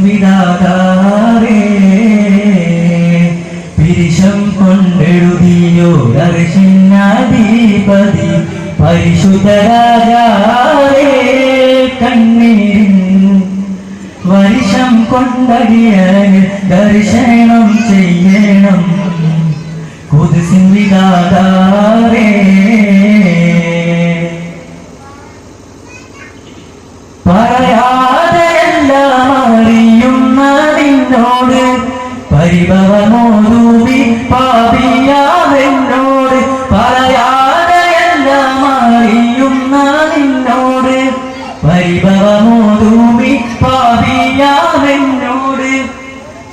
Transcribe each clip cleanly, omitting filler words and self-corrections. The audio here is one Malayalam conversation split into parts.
വിധാതാരേ പിരിശം കൊണ്ടെഴുതിയോരർശിന്നാധിപതി പരിശുദ്ധരാജാവേ കണ്ണീരിൻ വർഷം കൊണ്ടടിയന് ദർശനം ചെയ്യണം ഖുദ്സിൻ വിധാതാരേ പറയാതെ എല്ലാം അറിയുന്നതിനോട് പരിഭവമോദൂവി പാപിയാമെന്നോട് പറയാതെ എല്ലാം അറിയുന്നതിനോട് പരിഭവമോദൂവി പാപിയാമെന്നോട്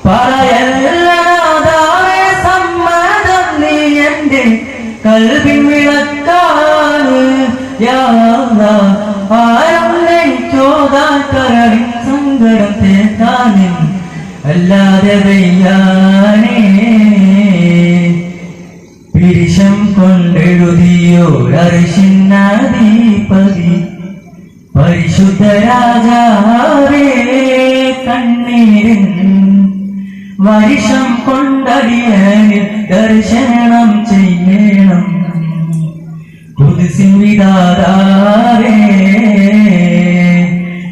പറയല്ലാതെ സമ്മതം നീ എൻ്റെ കൽവിൻ വിളക്കാണ് യാ അല്ലാഹ് ആരും ചോദാക്കരളിൻ സങ്കടം തീർക്കാനും അല്ലാതെ വയ്യാനേ പിരിശം കൊണ്ടെഴുതിയോരർശിന്നാധിപതി പരിശുദ്ധരാജാവേ കണ്ണീരിൻ വർഷം കൊണ്ടടിയന് ദർശനം ചെയ്യണം ഖുദ്സിൻ വിധാതാരേ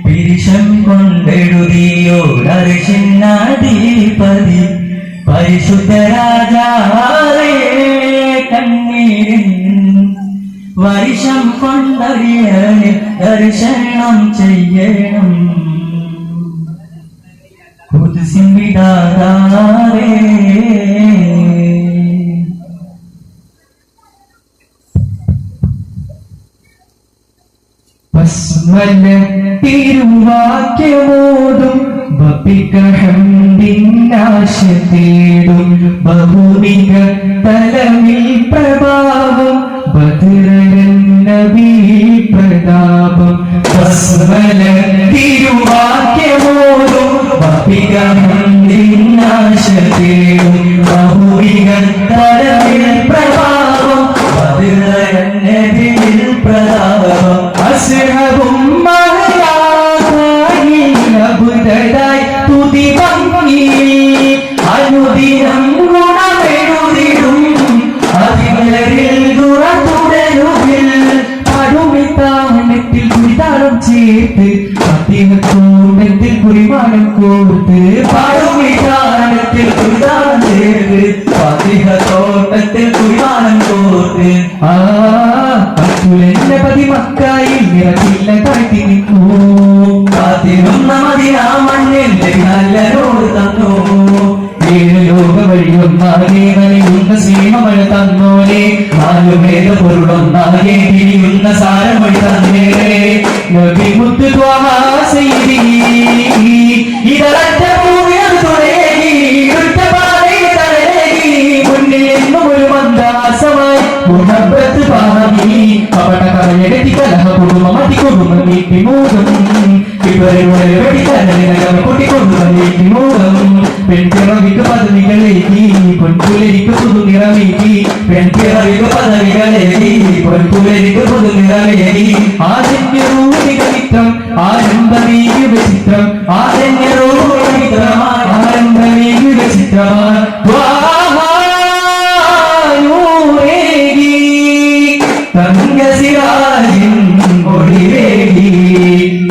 പിരിശം കൊണ്ടെഴുതിയോരർശിന്നാധിപതി പരിശുദ്ധരാജാവേ കണ്ണീരിൻ വർഷം കൊണ്ടടിയന് ദർശനം ചെയ്യണം ഖുദ്സിൻ വിധാതാരേ ബസ്മല തിരുവാക്യമോതും ബപ്പിക ഹംദിനാശ തേടും ബഹുമിക തലമിൽ പ്രഭാവം ബദ്രൻ നബി പ്രതാപം ബസ്മല തിരുവാക്യമോതും ബപ്പിക ഹംദിനാശ തേടും ബഹുമിക തലമിൽ പ്രഭാവം ബദ്രൻ നബി പ്രതാപം അസ്ഹബും മഹയായി അബുദായി തുതി ഭംഗി അനുദിനം ഗുണമെഴുതിടും അതിമലരിൽ ഗുണത്തുടരുകിൽ പടുമിത്താനത്തിൽ കുരിതാളം ചേർത്ത് അദ്ദേഹത്തോട്ടത്തിൽ കുരിമാനം കോർത്ത് പടുമിത്താനത്തിൽ കുരിതാളം ചേർത്ത് അദ്ദേഹത്തോട്ടത്തിൽ കുരിമാനം കോർത്ത് എന്റെ പതിമക്കായി നിറത്തില്ല കാട്ടി നിൽക്കൂ കാത്തിരുന്ന മതിയാ മണ്ണിൽ നല്ലരോട് തന്നു ഏഴ് ലോക വഴിയൊന്നാകെ നലിയുന്ന സ്നേഹമഴ തന്നോനെ നാലു വേദ പൊരുളൊന്നാകെ തിരിയുന്ന സാരം വഴി തന്നേരെ നബി മുത്ത് ത്വാഹാ സയ്യിദി ഇതരറ്റ ഭൂമിയിൽ തുടങ്ങി ഇരുട്ടപാതയിൽ തടയേകി മുന്നിൽ എന്നും ഒരു മന്ദാസമായി മുഹബത്ത് പാകി കപട കരയടി കലഹ കുടുംബ മതി കുടുംബ നീട്ടി മൂടും ഇവരുടെ വെടി കരനകം കൂട്ടിക്കൊണ്ടു നീട്ടി മൂടും പെൺപിറവിക്ക് പദവികളേകി പൊൻപുലരിക്ക് പുതുനിറമേകി പെൺപിറവിക്ക് പദവികളേകി പൊൻപുലരിക്ക് പുതുനിറമേകി ആജന്യരൂപിക ചിത്രം ആരംഭമേകിയ ചിത്രം ആജന്യരൂപിക ചിത്രം ആരംഭമേകിയ ചിത്രമാണ് തങ്കസിരാജിൻ ഒളിവേകി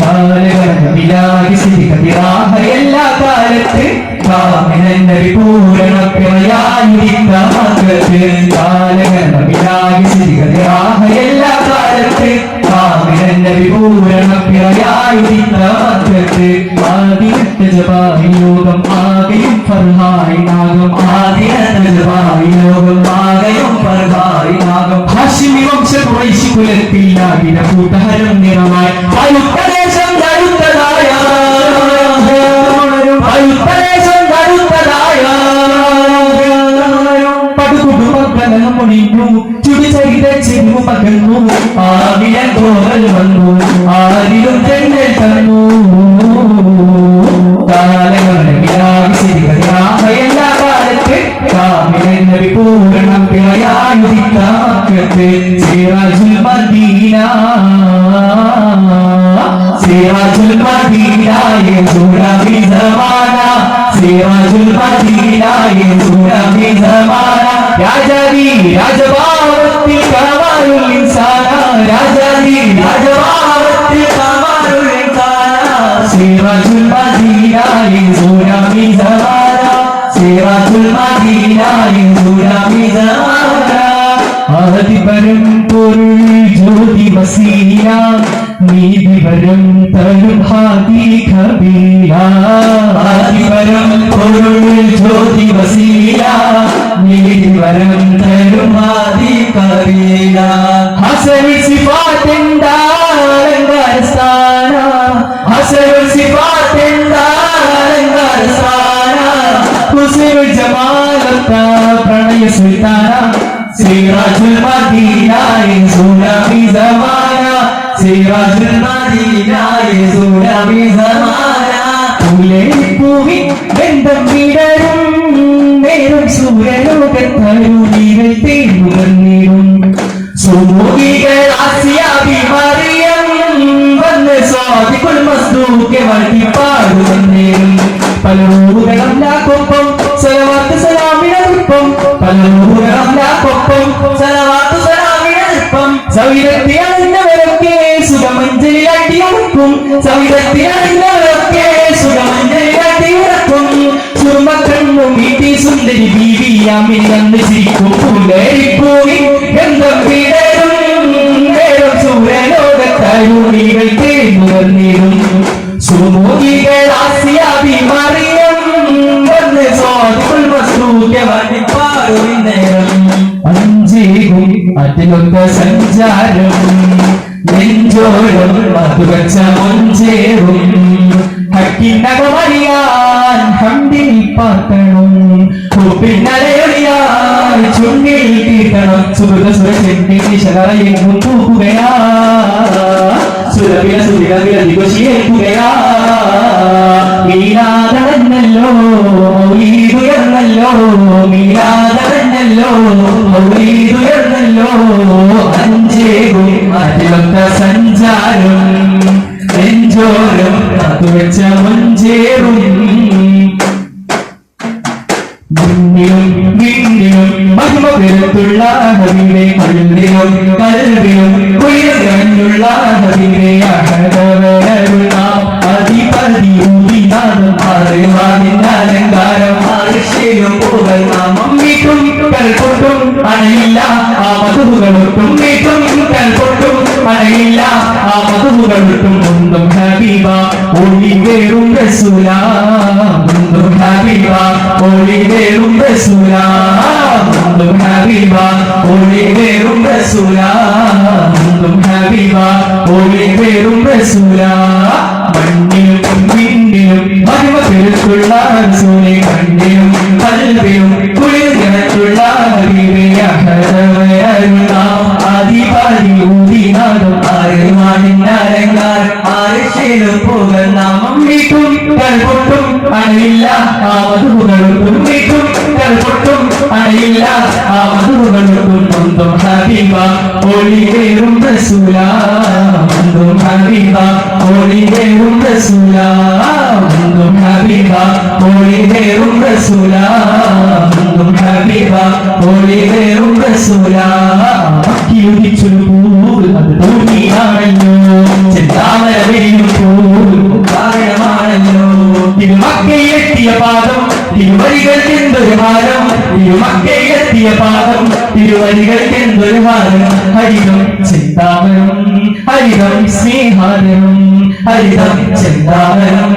കാലഘട്ടമിലാകി സ്ഥിതികതിരാഹ എല്ലാ കാലത്ത് കാമിനന്റെ വിപൂരണപ്രയായിരിക്ക മകത്ത് കാലഘട്ടമിലാകി സ്ഥിതികതിരാഹ എല്ലാ കാലത്ത് കാമിനന്റെ വിപൂരണപ്രയായിരിക്ക മകത്ത് ആദിനത്തെ ജപായി യോഗം ആകെയും ഫർഹായി നാഗം ആദിനത്തെ ജപായി യോഗം ആകെയും ഫർഹായി നാഗം ഹാഷിമി വംശ ഖുറൈശി കുലത്തിൽ നാഗിന കൂട്ടഹരം നിറമായി വായുപ്രദേശം കരുത്തതായ വായുപ്രദേശം കരുത്തതായ പടുകുടുംബക്കലം മുണിഞ്ഞു ചുടിചരിത ചെന്നു പകർന്നു ആവിയൻ കോവൽ വന്നു ആരിലും ജന്നൽ തന്നു കാലഘട്ടമിലാകി സ്ഥിതികതിരാഹ എല്ലാ കാലത്ത് കാമിനന്റെ വിപൂരണം പിറയായുദിക്ക മക്കത്ത് സിറാജുൽ മദീന സിറാജുൽ മദീന യസൂറബി സമാന സിറാജുൽ മദീന യസൂറബി സമാന രാജാവി രാജഭാവത്തിൽ കമാലുൽ ഇൻസാന രാജാവി രാജഭാവത്തിൽ കമാലുൽ ഇൻസാന സിറാജുൽ മദീന യസൂറബി സമാന സിറാജുൽ മദീന യസൂറബി സമാന ആദിപരം പൊരുൾ ജ്യോതി വസീല നീതിപരം തരും ഹാദി ഖബീല ആദിപരം പൊരുൾ ജ്യോതി വസീല നീതിപരം തരും ഹാദി ഖബീല ഹസനുൽ സിഫാത്തിന്റെ അലങ്കാരസ്ഥാന ഹസനുൽ സിഫാത്തിന്റെ അലങ്കാരസ്ഥാന ഹുസ്നുൽ ജമാലത്ത പ്രണയ സുൽത്താന സിറാജുൽ മദീന യസൂറബി സമാന സിറാജുൽ മദീന യസൂറബി സമാന പൂവി ബന്ധം വിടരും നേരം സൂര്യലോകത്തരുണികൾ തേടുകന്നീരും സുമുഖികൾ ആസിയാബി മറിയം വന്ന് സ്വാദിക്കുൽ മസ്ദൂക്കെ വഴിപാടുകന്നേരും പല റൂഹുകളല്ലാക്കൊപ്പം സലവാത്ത് സലാമിനൊപ്പം പല റൂഹുകളല്ലാക്കൊപ്പം സലവാത്ത് സലാമിനൊപ്പം സവിധത്തിയറിഞ്ഞവരൊക്കെ സുഖമഞ്ജലി അടിയുറക്കും സവിധത്തിയറിഞ്ഞവരൊക്കെ സുഖമഞ്ജലി അടിയുറക്കും സുർമക്കണ്ണു വീട്ടി സുന്ദരി ബീവിയാമിൽ വന്ന് ചിരിക്കും പുലരിപ്പൂവി ഗന്ധം വിടരും നേരം സൂര്യലോകത്തരുണികൾ തേടുകന്നീരും സുമുഖികൾ ആസിയാബി മറിയം വന്ന് സ്വാദിക്കുൽ മസ്ദൂക്കെ വഴിപാടുന്നേരം അഞ്ചേകും അതിലൊത്ത സഞ്ചാരം നെഞ്ചോരം മധുവച്ച മഞ്ചേറും ഹക്കിനകമറിയാൻ ഹംദിൽ പാർക്കണം പിന്നലയൊളിയാൻ ചുണ്ടിൽ തീർക്കണം സുഹൃത സുരക്ഷ ശരയെങ്ങും പൂക്കുകയാ സുരവില സുരവില ദിഗോശിയേക്കുകയാ മീനാദടന്നല്ലോ മൗലീദുയർന്നല്ലോ മീനാദടന്നല്ലോ മൗലീദുയർന്നല്ലോ അഞ്ചേകും അതിലൊത്ത സഞ്ചാരം നെഞ്ചോരം അതുവെച്ച മഞ്ചേറും മഹിമ പെരുത്തുള്ള ഹബീബേ കൽവിലും കൽവിലും ഉയർന്നുള്ള ഹബീബേ അഹദവരുള്ള അധിപതി ഊതിനാദം അറിവാനിന്റെ അലങ്കാരം ആർഷിലും പൂവൽ നാമം വീട്ടും കൽപ്പൊട്ടും അണയില്ല ആ മധുകളൊട്ടും വീട്ടും കൽപ്പൊട്ടും അണയില്ല ആ മധുകളൊട്ടും ഒന്നും ഹബീബ ഒളി വേറും റസൂല ഒന്നും ഹബീബ ഒളി വേറും റസൂല ഒന്നും ഹബീബ ഒളി വേറും റസൂല ഒന്നും ഹബീബ ഒളി വേറും റസൂല മണ്ണിലും വിണ്ണിലും മഹിമ പെരുത്തുള്ള റസൂലെ കണ്ണിലും കൽവിലും കുളിർന്നിറച്ചുള്ള ഹബീബേ അഹദവരുള്ള ആദിപാതി ഊതിനാദം അറിവാനിന്റെ അലങ്കാരം ആർഷിലും പൂവൽ നാമം വീട്ടും കൽപ്പൊട്ടും അണയില്ല ആ മധുകളൊട്ടും വീട്ടും കൽപ്പൊട്ടും അണയില്ല ആ മധുകളൊട്ടും ഒന്നും ഹബീബ ഒളി വേറും റസൂല ഒന്നും ഹബീബ ഒളി വേറും റസൂല ഒന്നും ഹബീബ ഒളി വേറും റസൂല ഒന്നും ഹബീബ ഒളി വേറും റസൂല മക്കിയുദിച്ചൊരു പൂവ് അത് തൂങ്ങിയാണല്ലോ ചെന്താമര വീഴും പൂവ് കാരണമാണല്ലോ തിരുമക്കയെത്തിയ പാദം തിരുവരികൾക്കെന്തൊരു ഭാരം തിരുമക്കയെത്തിയ പാദം തിരുവരികൾക്കെന്തൊരു ഭാരം ഹരിതം ചിന്താമരം ഹരിതം സ്നേഹാരം ഹരിതം ചിന്താമരം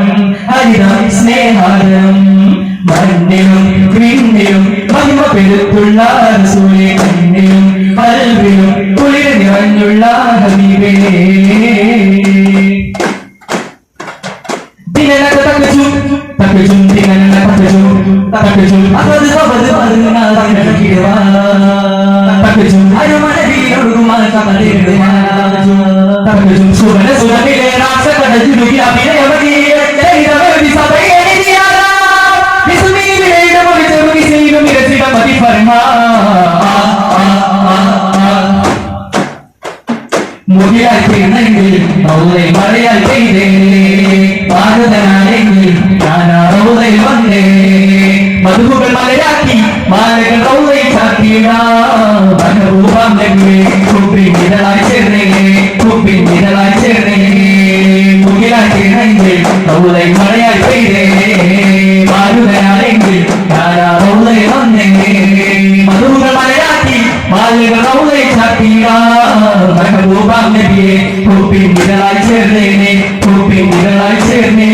ഹരിതം സ്നേഹാരം മണ്ണിലും വിണ്ണിലും മഹിമ പെരുത്തുള്ള റസൂലെ കണ്ണിലും കൽവിലും കുളിർ നിറഞ്ഞുള്ള ഹബീബേ ദിനനക തക്കച്ചും തക്കച്ചും ദിനനക തക്കച്ചും തക്കച്ചും അസദ് സബദ് പതിനാ തക്കക്കിടവാ തക്കച്ചും അരുമനവിയൊഴുകുമാ തകടിടുവാ തക്കച്ചും സുവന സുവനിലെ രാസകടജുലുകി അഭിനയമതിയെ ചെയ്തവരി സഭയെ നിയാരാ വിസ്മീവിലെ ഇടമൊഴി ചെറുകി ചെയ്യും ഇരച്ചിട മതി ഫർമാ മുഖിയായി തീർന്നെങ്കിൽ റൗളയിൽ മഴയാൽ പെയ്തേ ഭാരതനാണെങ്കിൽ ഞാൻ ആ റൗളയിൽ വന്നേ മധുകൾ മലയാക്കി മാലകൾ റൗളയിൽ ചാക്കിയിടാം മനപൂർവം നബിയെ കുപ്പിൻ നിഴലായി ചേർന്നേ കുപ്പിൻ നിഴലായി ചേർന്നേ മുകിലായി ചേർന്നെങ്കിൽ റൗളയിൽ മഴയാൽ പെയ്തേ ഭാരതനാണെങ്കിൽ ഞാൻ ആ റൗളയിൽ വന്നേ മധുകൾ മലയാക്കി മാലകൾ റൗളയിൽ ചാക്കിയിടാം മനപൂർവം നബിയെ കുപ്പിൻ നിഴലായി ചേർന്നേ കുപ്പിൻ നിഴലായി ചേർന്നേ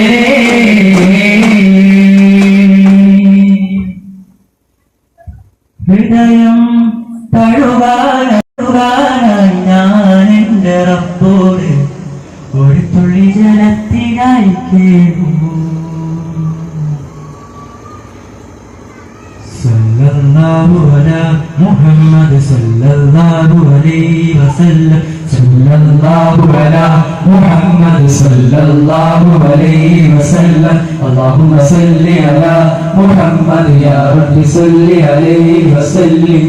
ഹൃദയം തഴുകാനായി ഞാൻ എൻ്റെ റബ്ബോട് ഒരു തുള്ളി ജലത്തിനായി കേൾക്കൂ സല്ലല്ലാഹു അലാ മുഹമ്മദ് സല്ലല്ലാഹു അലൈഹി വസല്ലം സല്ലല്ലാഹു അലാ മുഹമ്മദ് സല്ലല്ലാഹു അലൈഹി വസല്ലം അല്ലാഹുമ്മ സല്ലി അലാ മുഹമ്മദ് യാ റബ്ബി സല്ലി അലൈഹി വസല്ലം.